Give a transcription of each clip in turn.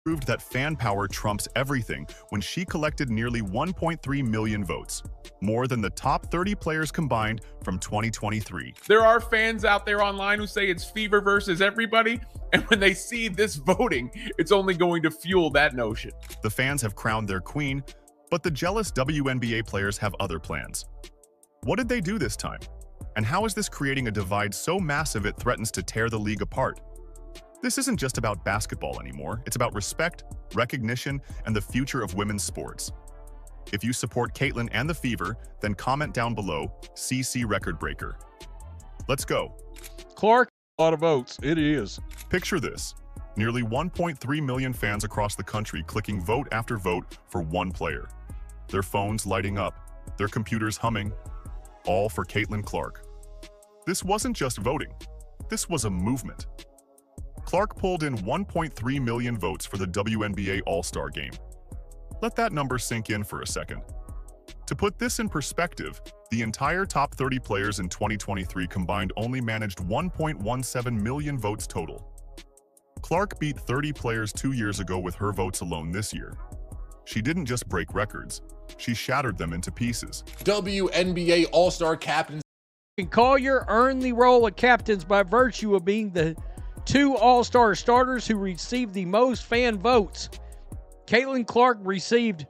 proved that fan power trumps everything when she collected nearly 1.3 million votes, more than the top 30 players combined from 2023. There are fans out there online who say it's Fever versus everybody, and when they see this voting, it's only going to fuel that notion. The fans have crowned their queen, but the jealous WNBA players have other plans. What did they do this time? And how is this creating a divide so massive it threatens to tear the league apart? This isn't just about basketball anymore. It's about respect, recognition, and the future of women's sports. If you support Caitlin and the Fever, then comment down below, CC Record Breaker. Let's go. Clark, a lot of votes. It is. Picture this. Nearly 1.3 million fans across the country clicking vote after vote for one player. Their phones lighting up, their computers humming, all for Caitlin Clark. This wasn't just voting. This was a movement. Clark pulled in 1.3 million votes for the WNBA All-Star Game. Let that number sink in for a second. To put this in perspective, the entire top 30 players in 2023 combined only managed 1.17 million votes total. Clark beat 30 players 2 years ago with her votes alone this year. She didn't just break records, she shattered them into pieces. WNBA All-Star captains. Collier earned the role of captains by virtue of being the 2 All-Star starters who received the most fan votes. Caitlin Clark received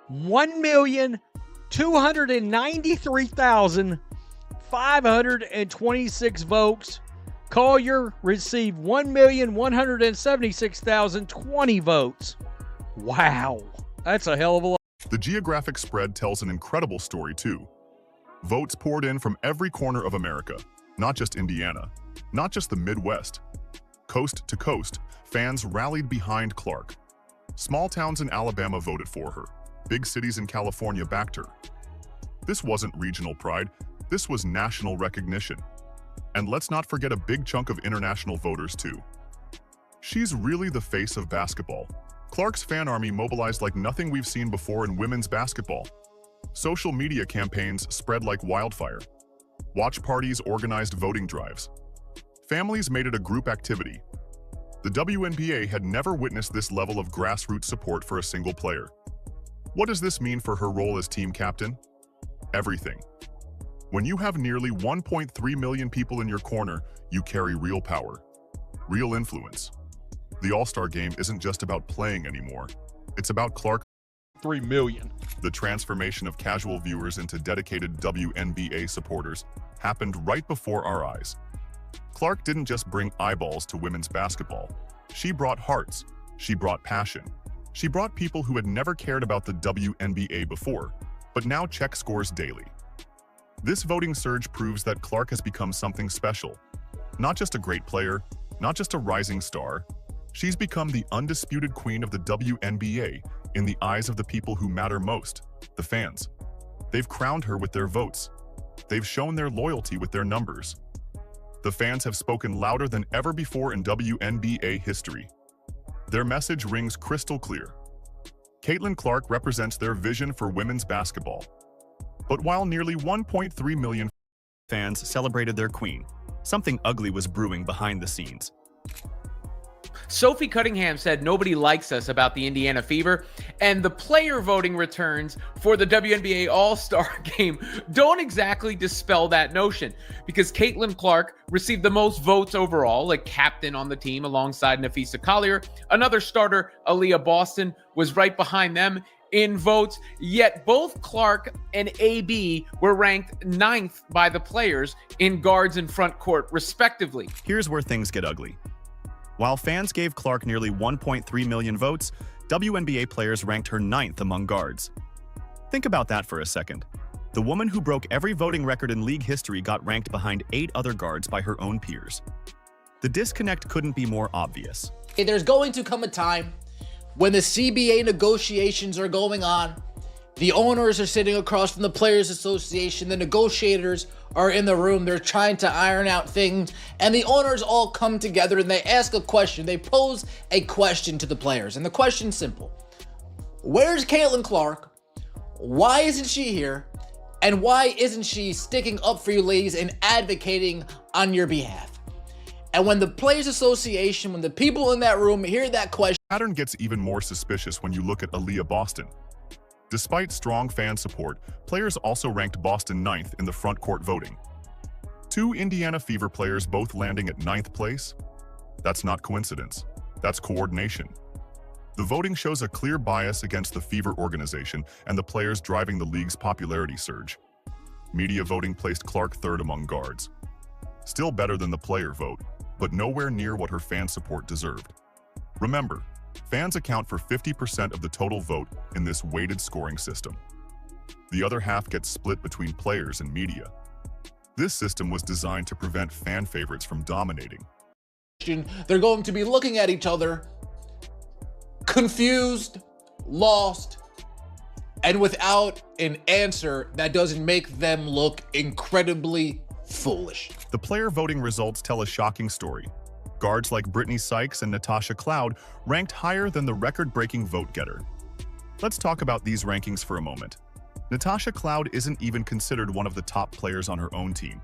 1,293,526 votes. Collier received 1,176,020 votes. Wow, that's a hell of a lot. The geographic spread tells an incredible story too. Votes poured in from every corner of America, not just Indiana, not just the Midwest. Coast to coast, fans rallied behind Clark. Small towns in Alabama voted for her. Big cities in California backed her. This wasn't regional pride, this was national recognition. And let's not forget a big chunk of international voters too. She's really the face of basketball. Clark's fan army mobilized like nothing we've seen before in women's basketball. Social media campaigns spread like wildfire. Watch parties organized voting drives. Families made it a group activity. The WNBA had never witnessed this level of grassroots support for a single player. What does this mean for her role as team captain? Everything. When you have nearly 1.3 million people in your corner, you carry real power, real influence. The All-Star Game isn't just about playing anymore. It's about Clark. 3 million. The transformation of casual viewers into dedicated WNBA supporters happened right before our eyes. Clark didn't just bring eyeballs to women's basketball. She brought hearts. She brought passion. She brought people who had never cared about the WNBA before, but now check scores daily. This voting surge proves that Clark has become something special. Not just a great player, not just a rising star. She's become the undisputed queen of the WNBA in the eyes of the people who matter most, the fans. They've crowned her with their votes. They've shown their loyalty with their numbers. The fans have spoken louder than ever before in WNBA history. Their message rings crystal clear. Caitlin Clark represents their vision for women's basketball. But while nearly 1.3 million fans celebrated their queen, something ugly was brewing behind the scenes. Sophie Cunningham said nobody likes us about the Indiana Fever, and the player voting returns for the WNBA All-Star Game don't exactly dispel that notion, because Caitlin Clark received the most votes overall, like captain on the team alongside Napheesa Collier. Another starter, Aaliyah Boston, was right behind them in votes, yet both Clark and AB were ranked 9th by the players in guards and front court, respectively. Here's where things get ugly. While fans gave Clark nearly 1.3 million votes, WNBA players ranked her 9th among guards. Think about that for a second. The woman who broke every voting record in league history got ranked behind 8 other guards by her own peers. The disconnect couldn't be more obvious. There's going to come a time when the CBA negotiations are going on, the owners are sitting across from the Players Association, the negotiators are in the room, they're trying to iron out things, and the owners all come together and they ask a question, they pose a question to the players, and the question's simple. Where's Caitlin Clark? Why isn't she here? And why isn't she sticking up for you ladies and advocating on your behalf? And when the Players Association, when the people in that room hear that question, The pattern gets even more suspicious when you look at Aaliyah Boston. Despite strong fan support, players also ranked Boston 9th in the front court voting. 2 Indiana Fever players both landing at 9th place? That's not coincidence. That's coordination. The voting shows a clear bias against the Fever organization and the players driving the league's popularity surge. Media voting placed Clark 3rd among guards. Still better than the player vote, but nowhere near what her fan support deserved. Remember, fans account for 50% of the total vote in this weighted scoring system. The other half gets split between players and media. This system was designed to prevent fan favorites from dominating. they're going to be looking at each other, confused, lost, and without an answer that doesn't make them look incredibly foolish. The player voting results tell a shocking story. Guards like Brittany Sykes and Natasha Cloud ranked higher than the record-breaking vote-getter. Let's talk about these rankings for a moment. Natasha Cloud isn't even considered one of the top players on her own team.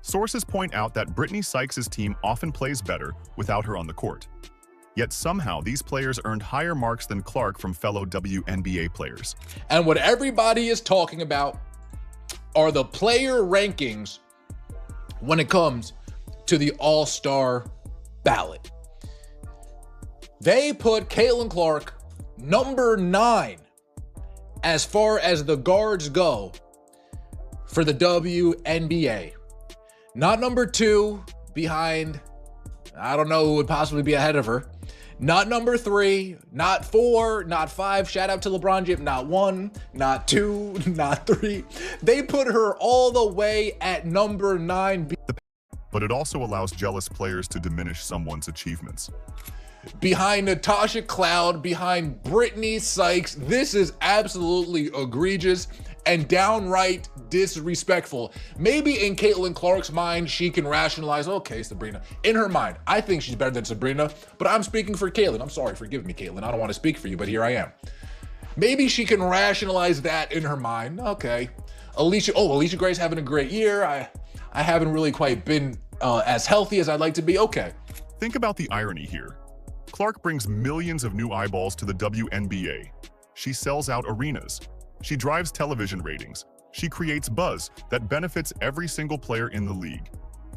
Sources point out that Brittany Sykes' team often plays better without her on the court. Yet somehow these players earned higher marks than Clark from fellow WNBA players. And what everybody is talking about are the player rankings when it comes to the All-Star ballot. They put Caitlin Clark number 9 as far as the guards go for the WNBA. Not number 2 behind, I don't know who would possibly be ahead of her. Not number 3, not 4, not 5. Shout out to LeBron James. Not 1, not 2, not 3. They put her all the way at number 9. But it also allows jealous players to diminish someone's achievements. Behind Natasha Cloud, behind Brittany Sykes. This is absolutely egregious and downright disrespectful. Maybe in Caitlin Clark's mind, she can rationalize, okay, Sabrina. In her mind, I think she's better than Sabrina, but I'm speaking for Caitlin. I'm sorry, forgive me, Caitlin. I don't want to speak for you, but here I am. Maybe she can rationalize that in her mind. Okay. Alicia Gray's having a great year. I haven't really quite been as healthy as I'd like to be. Okay. Think about the irony here. Clark brings millions of new eyeballs to the WNBA. She sells out arenas. She drives television ratings. She creates buzz that benefits every single player in the league.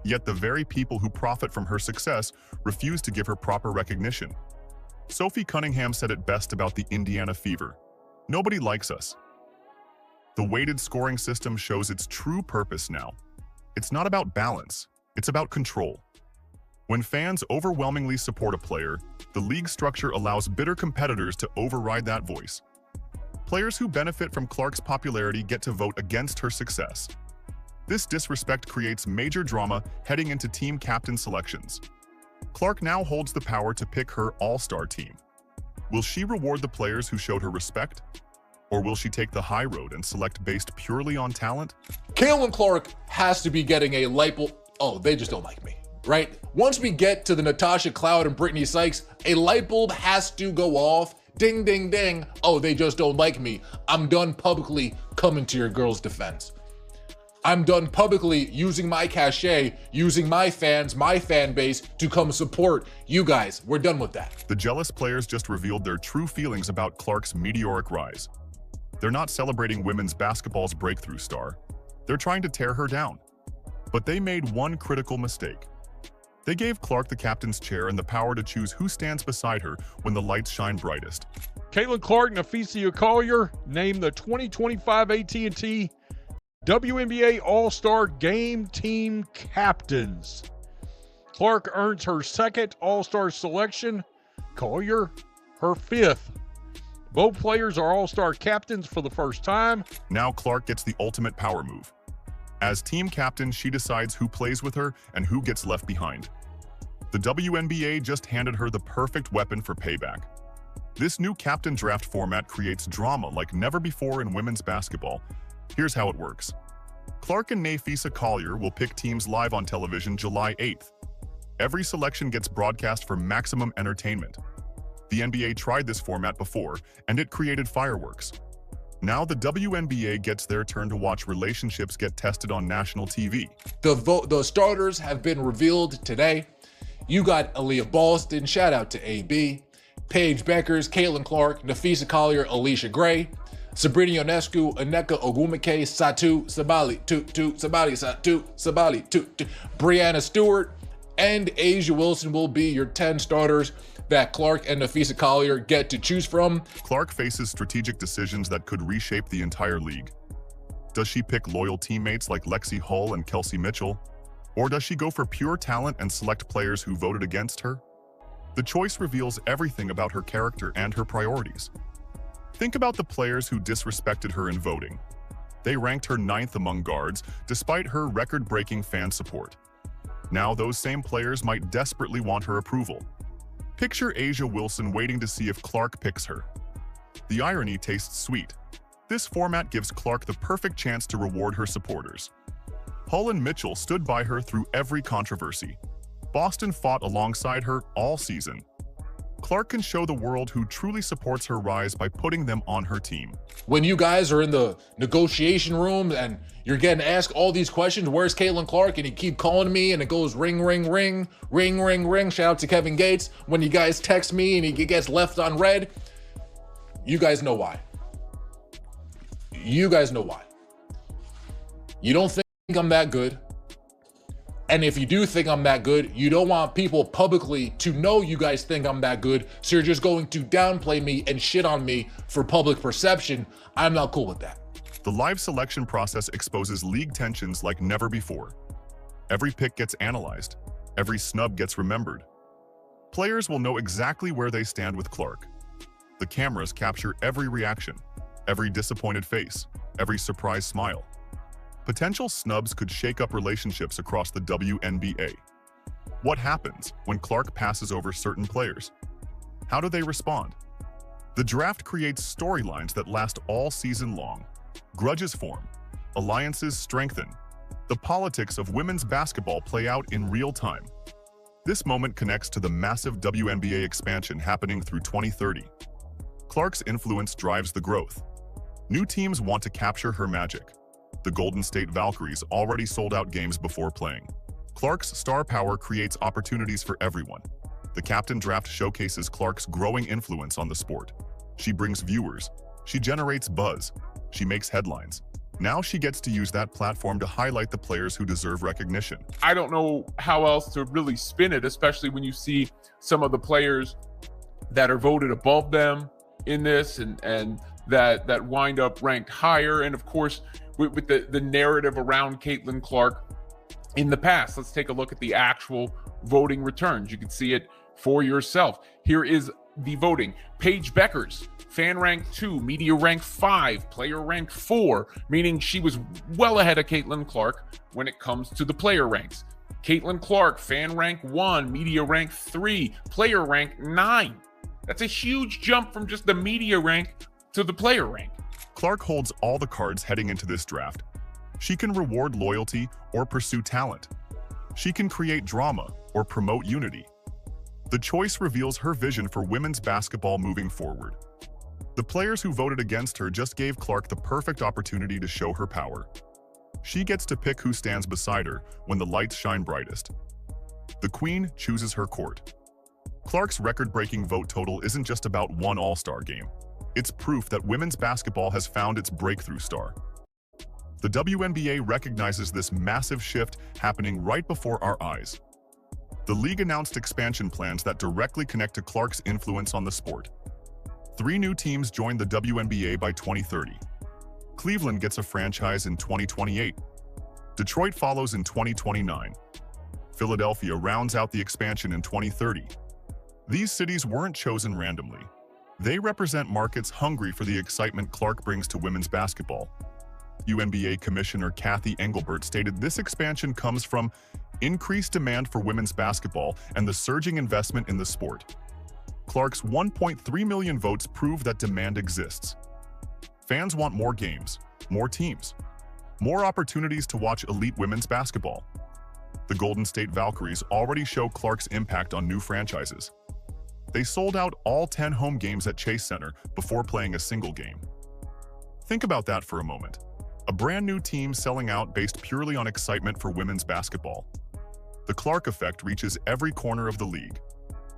Yet the very people who profit from her success refuse to give her proper recognition. Sophie Cunningham said it best about the Indiana Fever. Nobody likes us. The weighted scoring system shows its true purpose now. It's not about balance, it's about control. When fans overwhelmingly support a player, the league structure allows bitter competitors to override that voice. Players who benefit from Clark's popularity get to vote against her success. This disrespect creates major drama heading into team captain selections. Clark now holds the power to pick her all-star team. Will she reward the players who showed her respect? Or will she take the high road and select based purely on talent? Caitlin Clark has to be getting a light bulb. Oh, they just don't like me, right? Once we get to the Natasha Cloud and Brittany Sykes, a light bulb has to go off. Ding, ding, ding. Oh, they just don't like me. I'm done publicly coming to your girl's defense. I'm done publicly using my cachet, using my fans, my fan base to come support you guys. We're done with that. The jealous players just revealed their true feelings about Clark's meteoric rise. They're not celebrating women's basketball's breakthrough star. They're trying to tear her down. But they made one critical mistake. They gave Clark the captain's chair and the power to choose who stands beside her when the lights shine brightest. Caitlin Clark and Ephesia Collier named the 2025 AT&T WNBA All-Star Game team captains. Clark earns her second All-Star selection, Collier her fifth. Both players are All-Star captains for the first time. Now Clark gets the ultimate power move. As team captain, she decides who plays with her and who gets left behind. The WNBA just handed her the perfect weapon for payback. This new captain draft format creates drama like never before in women's basketball. Here's how it works. Clark and Ephesia Collier will pick teams live on television July 8th. Every selection gets broadcast for maximum entertainment. The NBA tried this format before, and it created fireworks. Now the WNBA gets their turn to watch relationships get tested on national TV. The starters have been revealed today. You got Aaliyah Boston, shout out to AB, Paige Beckers, Caitlin Clark, Nafisa Collier, Alicia Gray, Sabrina Ionescu, Aneka Ogwumike, Satu Sabali, Brianna Stewart, and Asia Wilson will be your 10 starters that Clark and Nafisa Collier get to choose from. Clark faces strategic decisions that could reshape the entire league. Does she pick loyal teammates like Lexi Hull and Kelsey Mitchell? Or does she go for pure talent and select players who voted against her? The choice reveals everything about her character and her priorities. Think about the players who disrespected her in voting. They ranked her 9th among guards, despite her record-breaking fan support. Now those same players might desperately want her approval. Picture Asia Wilson waiting to see if Clark picks her. The irony tastes sweet. This format gives Clark the perfect chance to reward her supporters. Hull and Mitchell stood by her through every controversy. Boston fought alongside her all season. Clark can show the world who truly supports her rise by putting them on her team. When you guys are in the negotiation room and you're getting asked all these questions, where's Caitlin Clark? And you keep calling me and it goes ring, ring, ring, ring, ring, ring. Shout out to Kevin Gates. When you guys text me and he gets left on red, you guys know why. You guys know why. You don't think I'm that good. And if you do think I'm that good, you don't want people publicly to know you guys think I'm that good, so you're just going to downplay me and shit on me for public perception. I'm not cool with that. The live selection process exposes league tensions like never before. Every pick gets analyzed. Every snub gets remembered. Players will know exactly where they stand with Clark. The cameras capture every reaction, every disappointed face, every surprised smile. Potential snubs could shake up relationships across the WNBA. What happens when Clark passes over certain players? How do they respond? The draft creates storylines that last all season long. Grudges form. Alliances strengthen. The politics of women's basketball play out in real time. This moment connects to the massive WNBA expansion happening through 2030. Clark's influence drives the growth. New teams want to capture her magic. The Golden State Valkyries already sold out games before playing. Clark's star power creates opportunities for everyone. The captain draft showcases Clark's growing influence on the sport. She brings viewers. She generates buzz. She makes headlines. Now she gets to use that platform to highlight the players who deserve recognition. I don't know how else to really spin it, especially when you see some of the players that are voted above them in this and that wind up ranked higher. And of course, with the narrative around Caitlin Clark in the past. Let's take a look at the actual voting returns. You can see it for yourself. Here is the voting. Paige Beckers, fan rank 2, media rank 5, player rank 4, meaning she was well ahead of Caitlin Clark when it comes to the player ranks. Caitlin Clark, fan rank 1, media rank 3, player rank 9. That's a huge jump from just the media rank to the player rank. Clark holds all the cards heading into this draft. She can reward loyalty or pursue talent. She can create drama or promote unity. The choice reveals her vision for women's basketball moving forward. The players who voted against her just gave Clark the perfect opportunity to show her power. She gets to pick who stands beside her when the lights shine brightest. The Queen chooses her court. Clark's record-breaking vote total isn't just about one All-Star game. It's proof that women's basketball has found its breakthrough star. The WNBA recognizes this massive shift happening right before our eyes. The league announced expansion plans that directly connect to Clark's influence on the sport. 3 new teams join the WNBA by 2030. Cleveland gets a franchise in 2028. Detroit follows in 2029. Philadelphia rounds out the expansion in 2030. These cities weren't chosen randomly. They represent markets hungry for the excitement Clark brings to women's basketball. WNBA Commissioner Kathy Engelbert stated this expansion comes from increased demand for women's basketball and the surging investment in the sport. Clark's 1.3 million votes prove that demand exists. Fans want more games, more teams, more opportunities to watch elite women's basketball. The Golden State Valkyries already show Clark's impact on new franchises. They sold out all 10 home games at Chase Center before playing a single game. Think about that for a moment. A brand new team selling out based purely on excitement for women's basketball. The Clark effect reaches every corner of the league.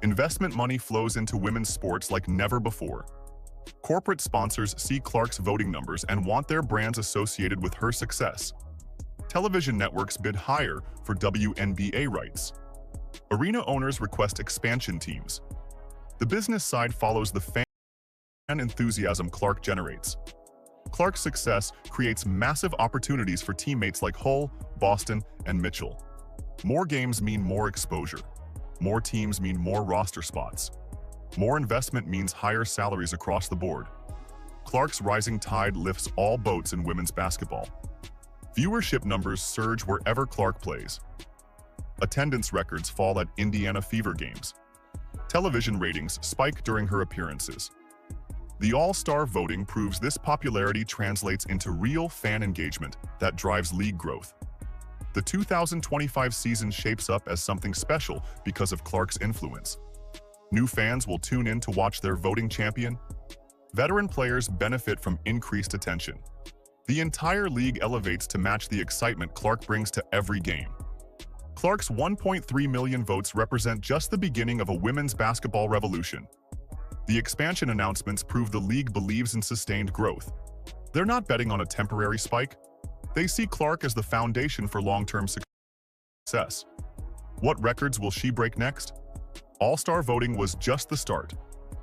Investment money flows into women's sports like never before. Corporate sponsors see Clark's voting numbers and want their brands associated with her success. Television networks bid higher for WNBA rights. Arena owners request expansion teams. The business side follows the fan enthusiasm Clark generates. Clark's success creates massive opportunities for teammates like Hull, Boston, and Mitchell. More games mean more exposure. More teams mean more roster spots. More investment means higher salaries across the board. Clark's rising tide lifts all boats in women's basketball. Viewership numbers surge wherever Clark plays. Attendance records fall at Indiana Fever games. Television ratings spike during her appearances. The All-Star voting proves this popularity translates into real fan engagement that drives league growth. The 2025 season shapes up as something special because of Clark's influence. New fans will tune in to watch their voting champion. Veteran players benefit from increased attention. The entire league elevates to match the excitement Clark brings to every game. Clark's 1.3 million votes represent just the beginning of a women's basketball revolution. The expansion announcements prove the league believes in sustained growth. They're not betting on a temporary spike. They see Clark as the foundation for long-term success. What records will she break next? All-Star voting was just the start.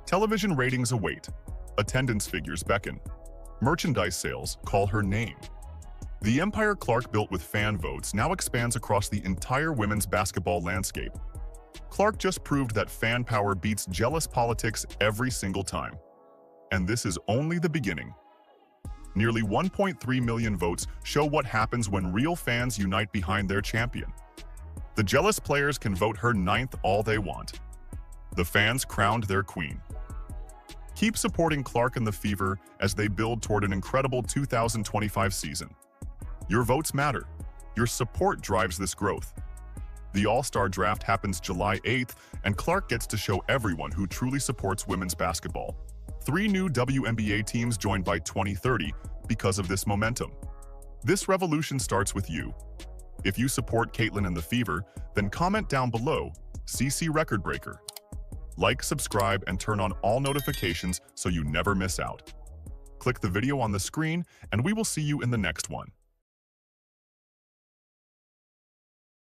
Television ratings await. Attendance figures beckon. Merchandise sales call her name. The empire Clark built with fan votes now expands across the entire women's basketball landscape. Clark just proved that fan power beats jealous politics every single time. And this is only the beginning. Nearly 1.3 million votes show what happens when real fans unite behind their champion. The jealous players can vote her ninth all they want. The fans crowned their queen. Keep supporting Clark and the Fever as they build toward an incredible 2025 season. Your votes matter. Your support drives this growth. The All-Star Draft happens July 8th, and Clark gets to show everyone who truly supports women's basketball. 3 new WNBA teams joined by 2030 because of this momentum. This revolution starts with you. If you support Caitlin and the Fever, then comment down below, CC Record Breaker. Like, subscribe, and turn on all notifications so you never miss out. Click the video on the screen, and we will see you in the next one.